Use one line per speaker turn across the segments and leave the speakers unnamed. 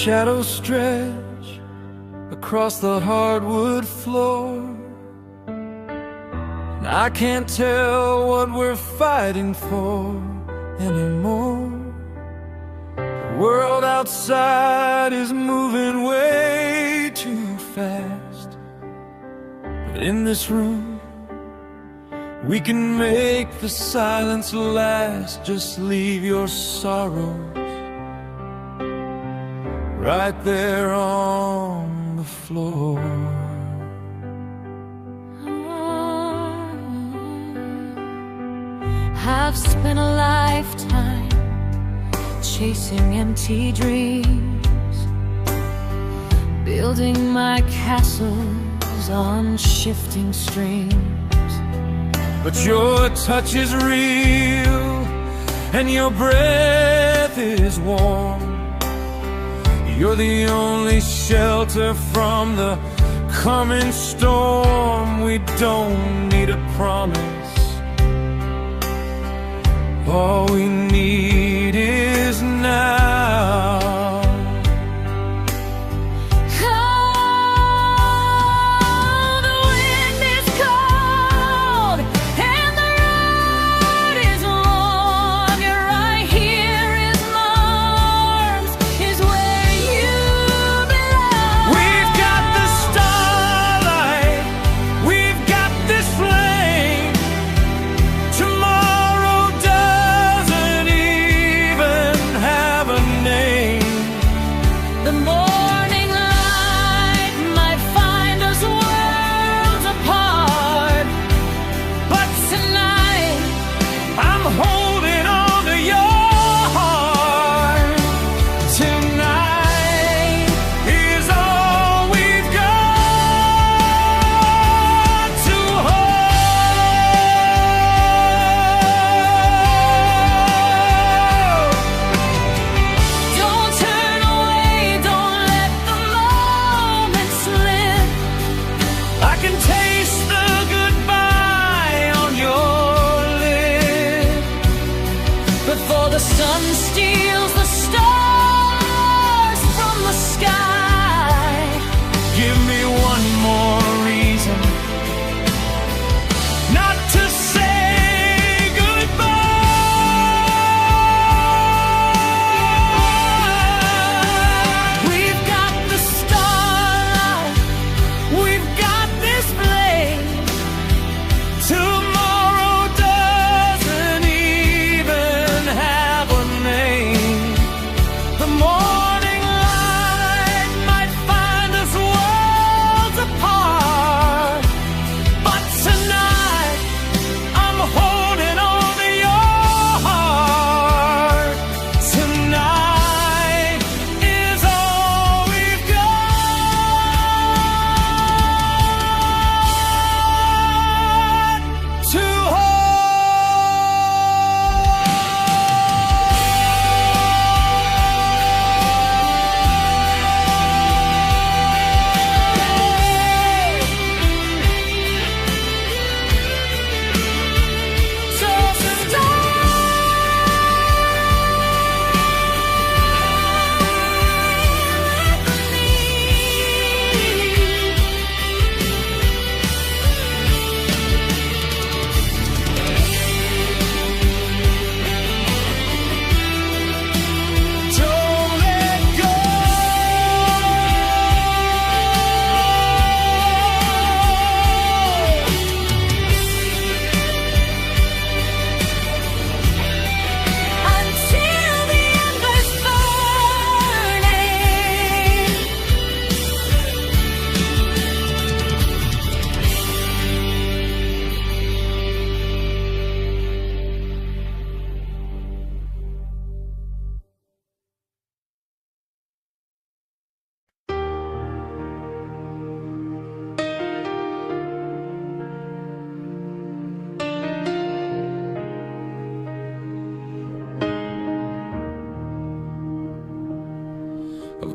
shadows stretch across the hardwood floor, and I can't tell what we're fighting for anymore. The world outside is moving way too fast, but in this room we can make the silence last. Just leave your sorrows right there on the floor.
I've spent a lifetime chasing empty dreams, building my castles on shifting streams.
But your touch is real and your breath is warm. You're the only shelter from the coming storm. We don't need a promise, all we need is now.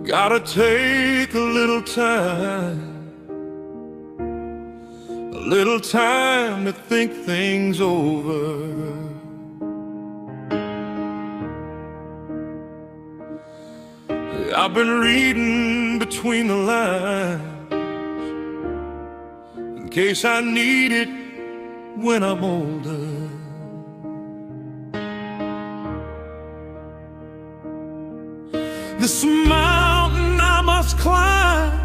Gotta take a little time, a little time to think things over. I've been reading between the lines in case I need it when I'm older. This mountain I must climb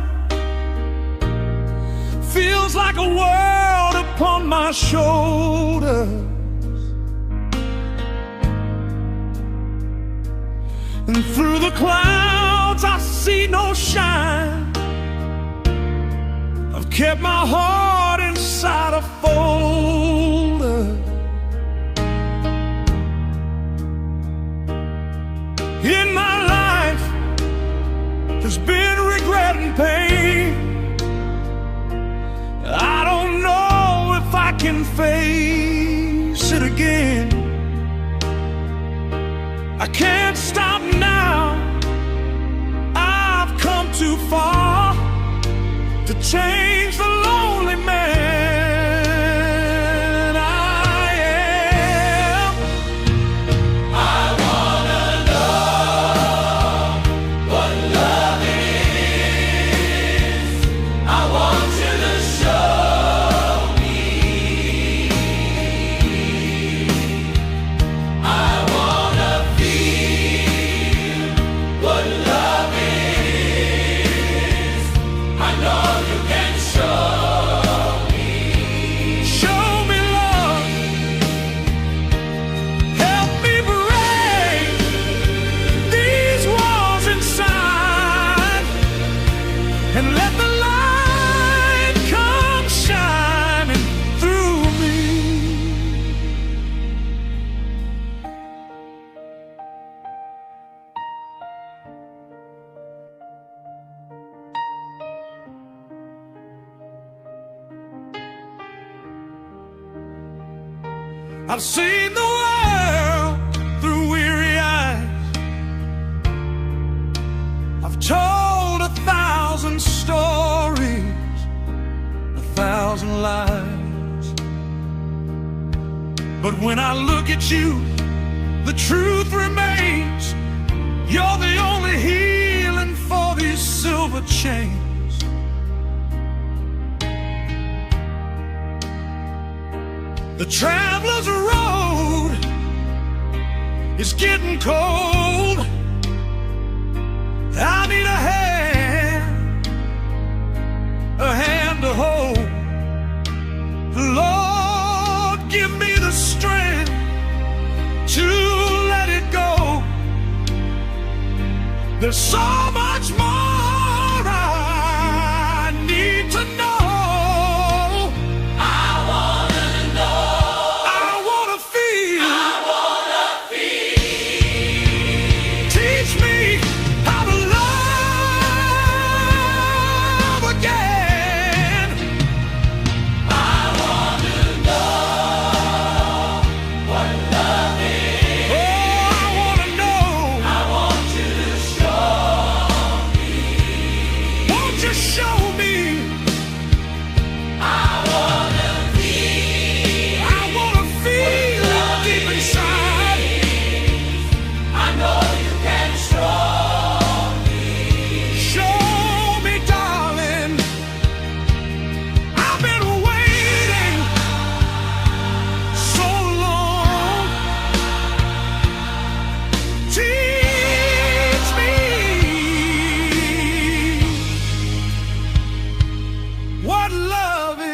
feels like a world upon my shoulders. And through the clouds I see no shine. I've kept my heart inside a folder. In my life there's been regret and pain. I don't know if I can face it again. I can't stop now. I've come too far to change the lonely man I am. I wanna know what love is. I want you to show me. I wanna feel what love is. I know you can show me. Show me love. Help me break these walls inside and let the light come shining through me. I've seen the world through weary eyes. I've told 1,000 stories, 1,000 lies. But when I look at you, the truth remains. You're the only healing for these silver chains. The traveler's road is getting cold. I need a hand to hold. Lord, give me the strength to let it go. There's so much more I need to know. Teach me how to love again. I want to know what love is. Oh, I want to know. I want you to show me. Won't you show me? I want to feel it deep inside. I know you can show me. Show me, darling. I've been waiting so long. Teach me what love is.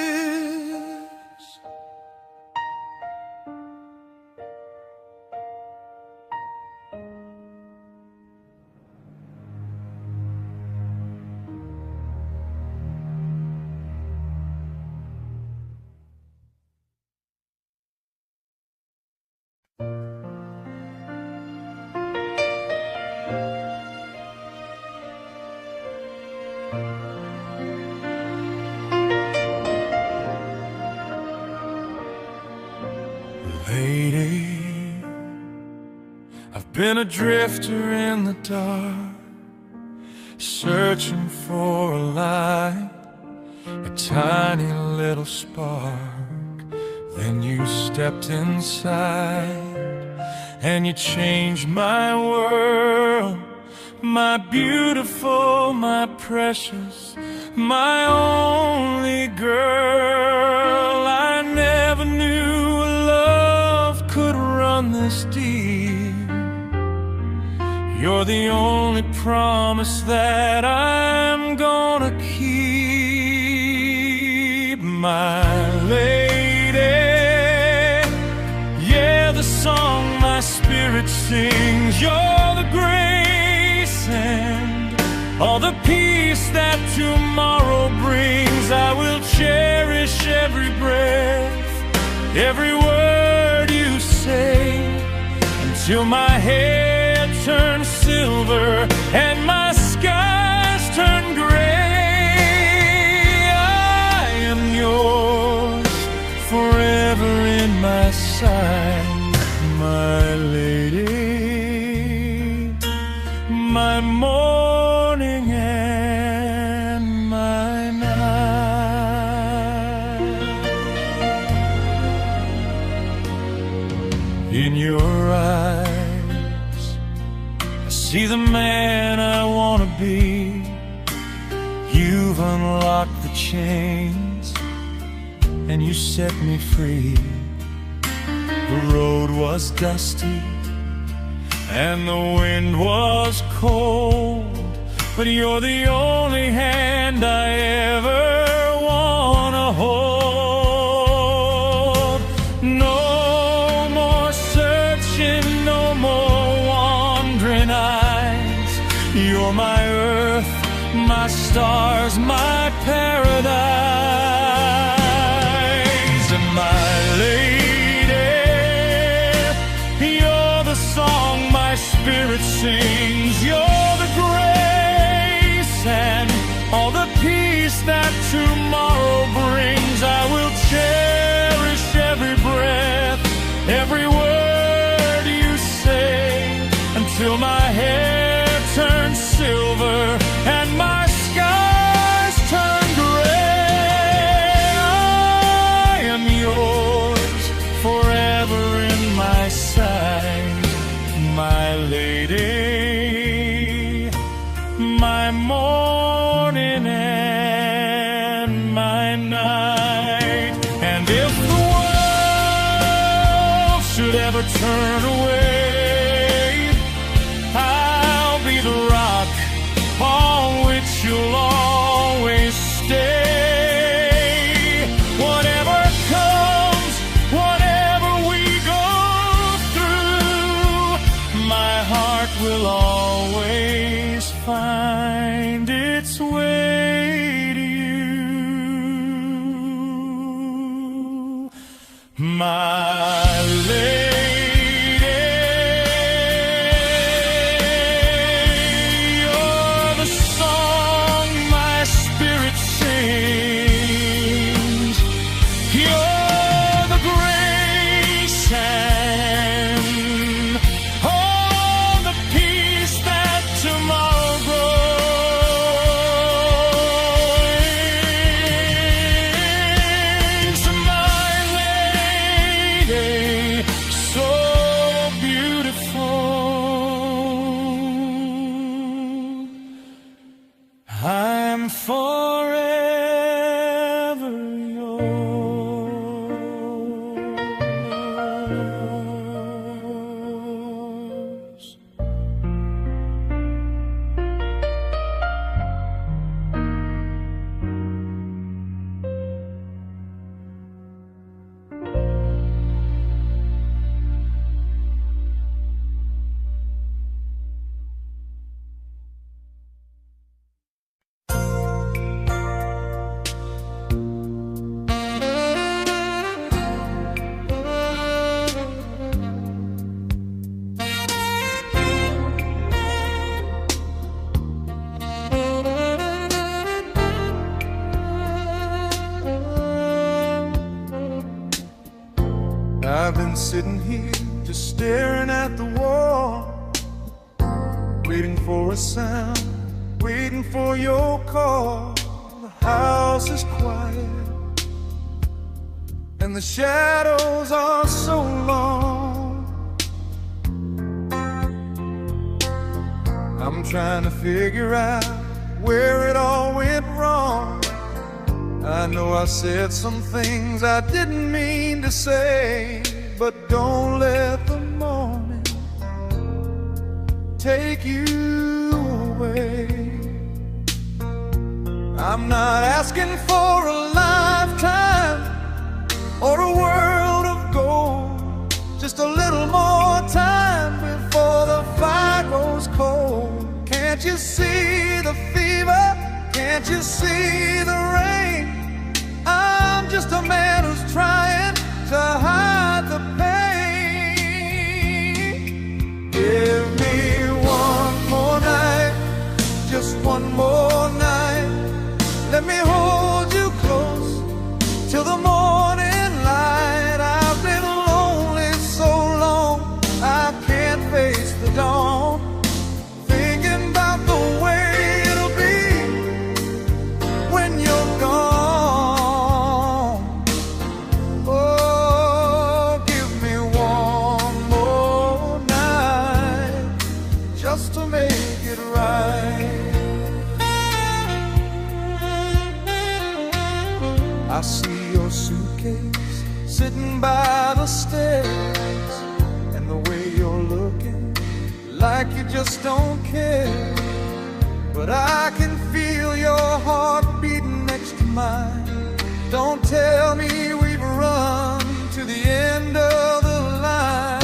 Lady, I've been a drifter in the dark, searching for a light, a tiny little spark. Then you stepped inside and you changed my world my beautiful, my precious, my only girl. I never knew love could run this deep. You're the only promise that I'm gonna keep, my lady. Yeah, the song my spirit sings, you're the grace and all the peace that tomorrow brings. I will cherish every breath, every word you say, until my hair turns silver and my skies turn gray. I am yours, forever in my sight, my lady, my morning and my night. In your eyes, I see the man I want to be. You've unlocked the chains and you set me free. The road was dusty and the wind was cold, but you're the only hand I ever wanna hold. No more searching, no more wandering eyes. You're my earth, my stars, my paradise, and my lady, you're the song my spirit sings. You're the grace and all the peace that tomorrow brings. I will cherish every breath, every word you say, until my hair turns silver and my skies turn gray. I am yours, forever in my sight, my lady, my morning and my night. And if the world should ever turn away, I'll be the rock on which you'll always stay. Whatever comes, whatever we go through, my heart will always find its way to you, my lady. You're the song my spirit sings. You're the grace and all the peace that tomorrow brings. My lady, so beautiful, I'm forever yours. I've been sitting here just staring at the wall, waiting for a sound, waiting for your call. The house is quiet and the shadows are so long. I'm trying to figure out where it all went wrong. I know I said some things I didn't mean to say, but don't let the moment take you away. I'm not asking for a lifetime or a world of gold, just a little more time before the fire goes cold. Can't you see the fever? Can't you see the rain? I'm just a man who's trying to hide the pain. Give me one more night, just one more night. Let me hold you close till the morning light. I've been lonely so long, I can't face the dawn. Thinking about the way it'll be when you're gone. Oh, give me one more night just to make it right. I see your suitcase sitting by the stairs, and the way you're looking like you just don't care. But I can feel your heart beating next to mine. Don't tell me we've run to the end of the line.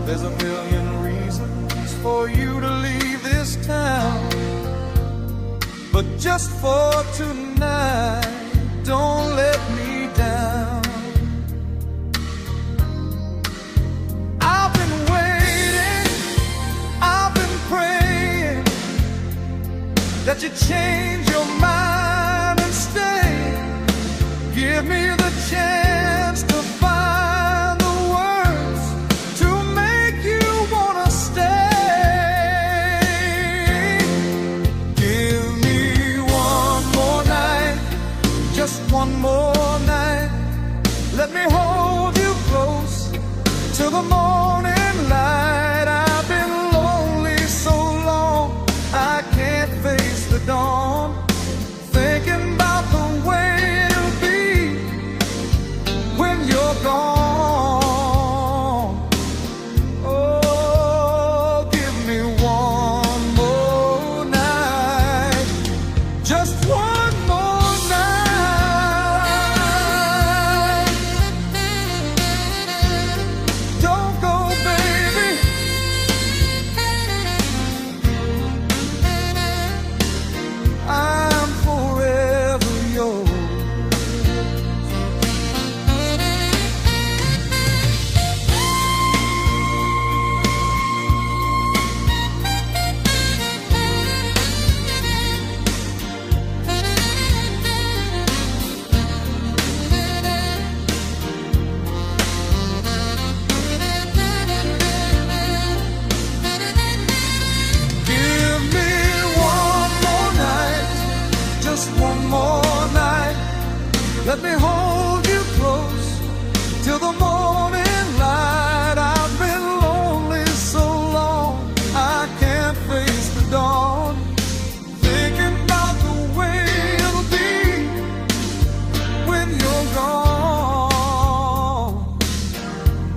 There's a million reasons for you to leave this town, but just for tonight, don't let me down. I've been waiting, I've been praying that you change your mind and stay. Give me the chance to find the words to make you wanna stay. Give me one more night, just one more night. Let me hold you close till the morning light. I've been lonely so long, I can't face the dawn. Thinking about the way it'll be when you're gone. Oh, give me one more night, just one more night. Don't go, baby. I'm forever yours. Give me one more night, just one more night. Let me hold you close till the morning light. I've been lonely so long, I can't face the dawn. Thinking about the way it'll be when you're gone.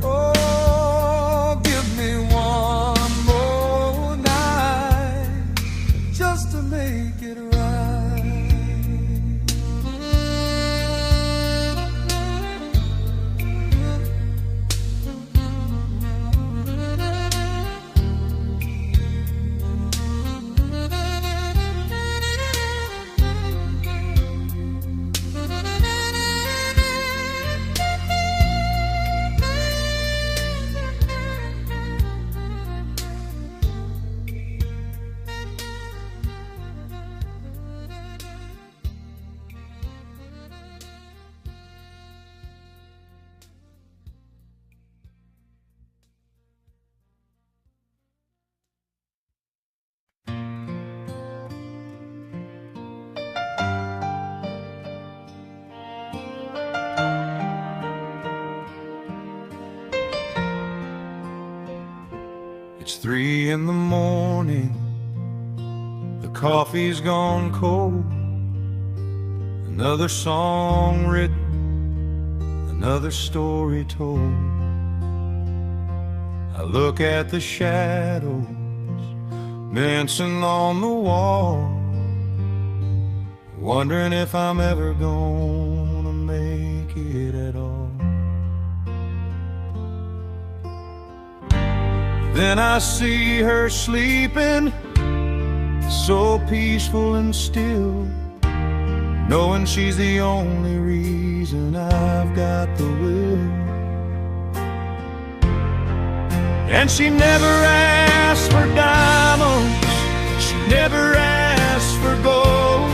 Oh, give me one more night just to make it right. It's 3 in the morning coffee's gone cold. Another song written, another story told. I look at the shadows dancing on the wall, wondering if I'm ever gonna make it at all. Then I see her sleeping, so peaceful and still, knowing she's the only reason I've got the will. And she never asked for diamonds, she never asked for gold,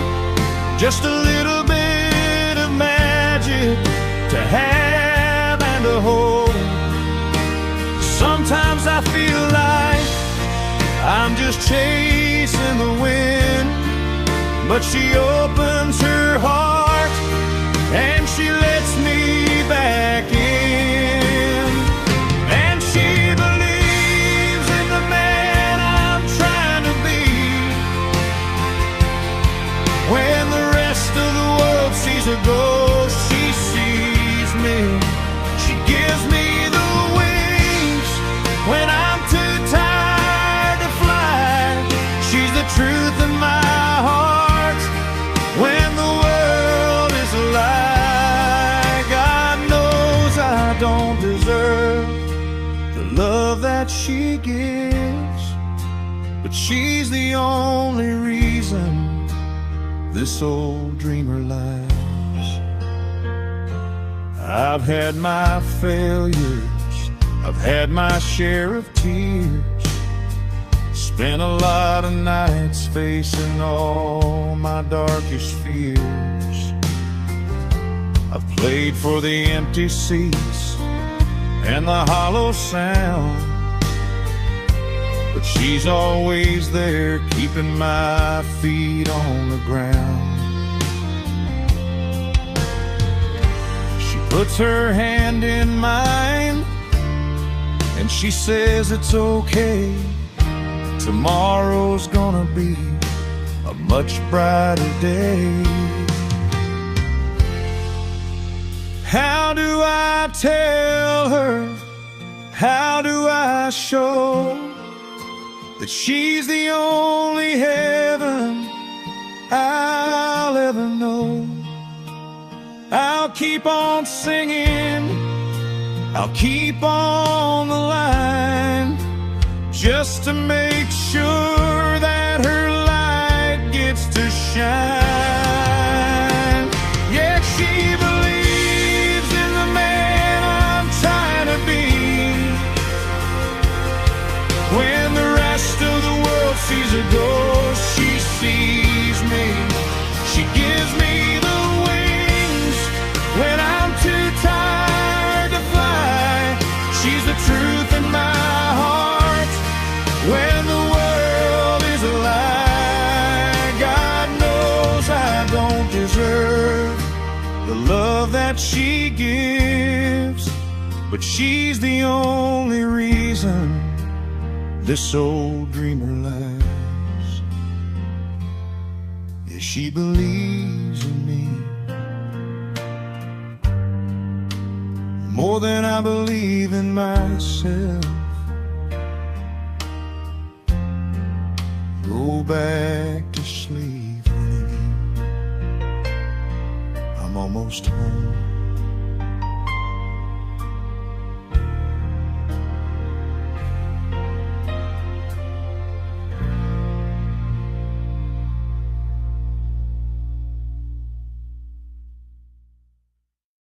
just a little bit of magic to have and to hold. Sometimes I feel like I'm just chasing the wind, but she opens her heart and she lets me back in. And she believes in the man I'm trying to be. When the rest of the world sees her go, she sees me. She gives me the wings when I'm too tired to fly. She's the truth in my heart when the world is a lie. God knows I don't deserve the love that she gives, but she's the only reason this old dreamer lies. I've had my failures, I've had my share of tears, spent a lot of nights facing all my darkest fears. I've played for the empty seats and the hollow sound, but she's always there, keeping my feet on the ground. She puts her hand in mine and she says it's okay. Tomorrow's gonna be a much brighter day. How do I tell her? How do I show that she's the only heaven I'll ever know? I'll keep on singing, I'll keep on the line, just to make sure that her light gets to shine. Yeah, she believes in the man I'm trying to be. When the rest of the world sees her go, she sees me. She gives me the wings when I'm too tired to fly. She's the truth in my heart when the world is a lie. God knows I don't deserve the love that she gives, but she's the only reason this old dreamer lies. Yeah, she believes in me more than I believe in myself. Go back to sleep, honey. I'm almost home.